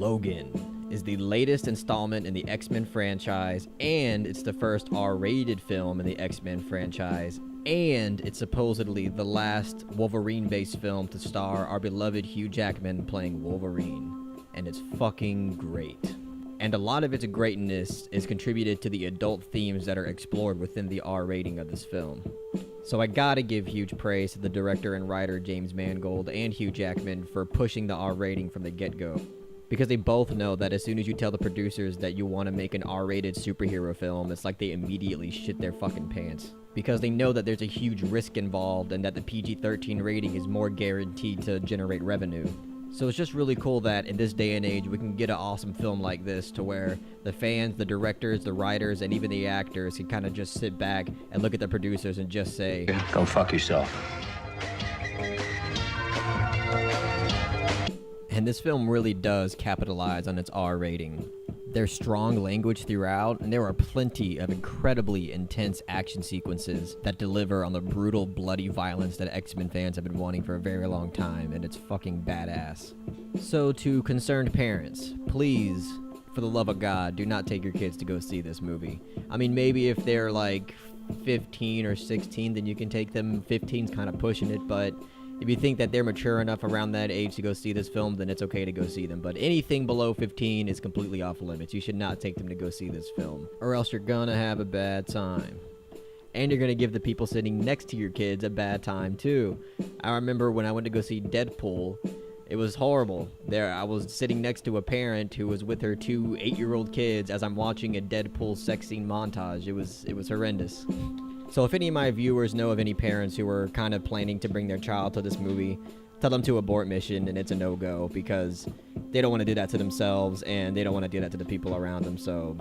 Logan is the latest installment in the X-Men franchise, and it's the first R-rated film in the X-Men franchise, and it's supposedly the last Wolverine-based film to star our beloved Hugh Jackman playing Wolverine, and it's fucking great. And a lot of its greatness is contributed to the adult themes that are explored within the R rating of this film. So I gotta give huge praise to the director and writer James Mangold and Hugh Jackman for pushing the R rating from the get-go. Because they both know that as soon as you tell the producers that you want to make an R-rated superhero film, it's like they immediately shit their fucking pants. Because they know that there's a huge risk involved and that the PG-13 rating is more guaranteed to generate revenue. So it's just really cool that in this day and age we can get an awesome film like this to where the fans, the directors, the writers, and even the actors can kind of just sit back and look at the producers and just say, "Go fuck yourself." And this film really does capitalize on its R rating. There's strong language throughout, and there are plenty of incredibly intense action sequences that deliver on the brutal, bloody violence that X-Men fans have been wanting for a very long time, and it's fucking badass. So to concerned parents, please, for the love of God, do not take your kids to go see this movie. I mean, maybe if they're like 15 or 16, then you can take them. 15's kind of pushing it, but if you think that they're mature enough around that age to go see this film, then it's okay to go see them. But anything below 15 is completely off limits. You should not take them to go see this film, or else you're gonna have a bad time. And you're gonna give the people sitting next to your kids a bad time too. I remember when I went to go see Deadpool, it was horrible. There, I was sitting next to a parent who was with her two 8-year-old kids as I'm watching a Deadpool sex scene montage. It was horrendous. So if any of my viewers know of any parents who are kind of planning to bring their child to this movie, tell them to abort mission and it's a no-go, because they don't want to do that to themselves and they don't want to do that to the people around them, so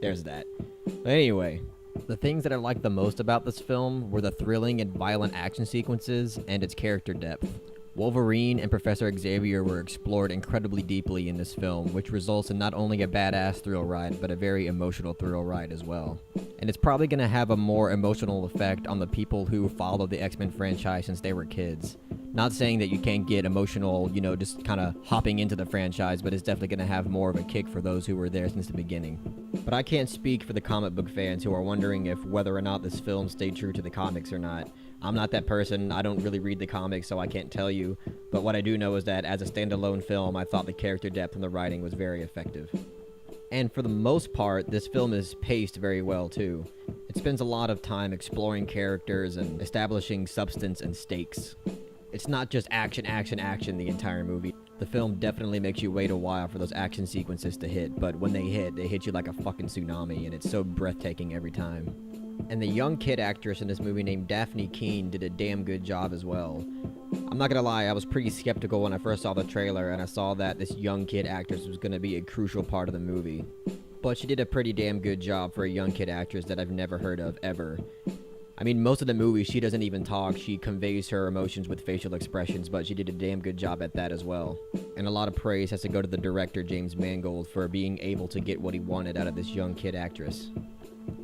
there's that. But anyway, the things that I liked the most about this film were the thrilling and violent action sequences and its character depth. Wolverine and Professor Xavier were explored incredibly deeply in this film, which results in not only a badass thrill ride, but a very emotional thrill ride as well. And it's probably going to have a more emotional effect on the people who followed the X-Men franchise since they were kids. Not saying that you can't get emotional, just kind of hopping into the franchise, but it's definitely going to have more of a kick for those who were there since the beginning. But I can't speak for the comic book fans who are wondering if whether or not this film stayed true to the comics or not. I'm not that person. I don't really read the comics, so I can't tell you. But what I do know is that as a standalone film, I thought the character depth and the writing was very effective. And for the most part, this film is paced very well too. It spends a lot of time exploring characters and establishing substance and stakes. It's not just action, action, action the entire movie. The film definitely makes you wait a while for those action sequences to hit, but when they hit you like a fucking tsunami, and it's so breathtaking every time. And the young kid actress in this movie named Daphne Keane did a damn good job as well. I'm not gonna lie, I was pretty skeptical when I first saw the trailer and I saw that this young kid actress was gonna be a crucial part of the movie. But she did a pretty damn good job for a young kid actress that I've never heard of, ever. I mean, most of the movie, she doesn't even talk. She conveys her emotions with facial expressions, but she did a damn good job at that as well. And a lot of praise has to go to the director, James Mangold, for being able to get what he wanted out of this young kid actress.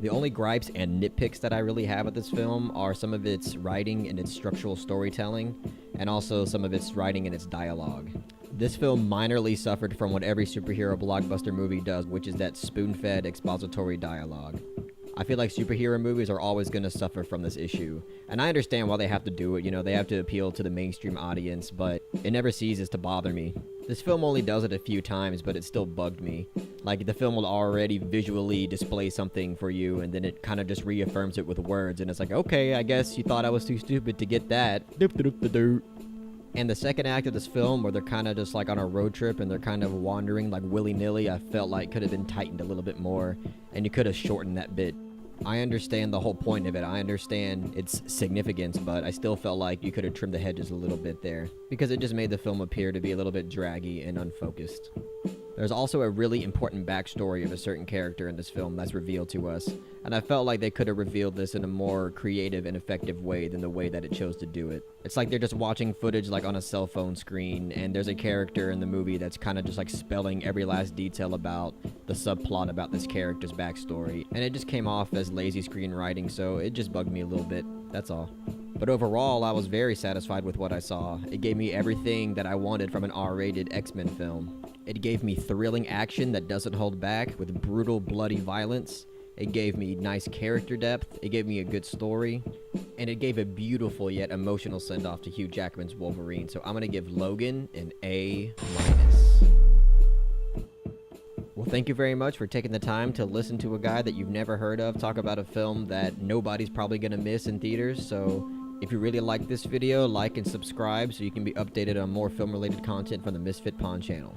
The only gripes and nitpicks that I really have with this film are some of its writing and its structural storytelling, and also some of its writing and its dialogue. This film minorly suffered from what every superhero blockbuster movie does, which is that spoon-fed expository dialogue. I feel like superhero movies are always going to suffer from this issue, and I understand why they have to do it. They have to appeal to the mainstream audience, but it never ceases to bother me. This film only does it a few times, but it still bugged me. Like, the film will already visually display something for you, and then it kind of just reaffirms it with words, and it's like, okay, I guess you thought I was too stupid to get that. And the second act of this film, where they're kind of just like on a road trip and they're kind of wandering like willy-nilly, I felt like could have been tightened a little bit more, and you could have shortened that bit. I understand the whole point of it. I understand its significance, but I still felt like you could have trimmed the hedges a little bit there, because it just made the film appear to be a little bit draggy and unfocused. There's also a really important backstory of a certain character in this film that's revealed to us, and I felt like they could have revealed this in a more creative and effective way than the way that it chose to do it. It's like they're just watching footage like on a cell phone screen, and there's a character in the movie that's kind of just like spelling every last detail about the subplot about this character's backstory, and it just came off as lazy screenwriting, so it just bugged me a little bit. That's all. But overall, I was very satisfied with what I saw. It gave me everything that I wanted from an R-rated X-Men film. It gave me thrilling action that doesn't hold back with brutal, bloody violence. It gave me nice character depth. It gave me a good story. And it gave a beautiful yet emotional send-off to Hugh Jackman's Wolverine. So I'm going to give Logan an A-. Well, thank you very much for taking the time to listen to a guy that you've never heard of talk about a film that nobody's probably going to miss in theaters. So if you really like this video, like and subscribe so you can be updated on more film-related content from the Misfit Pond channel.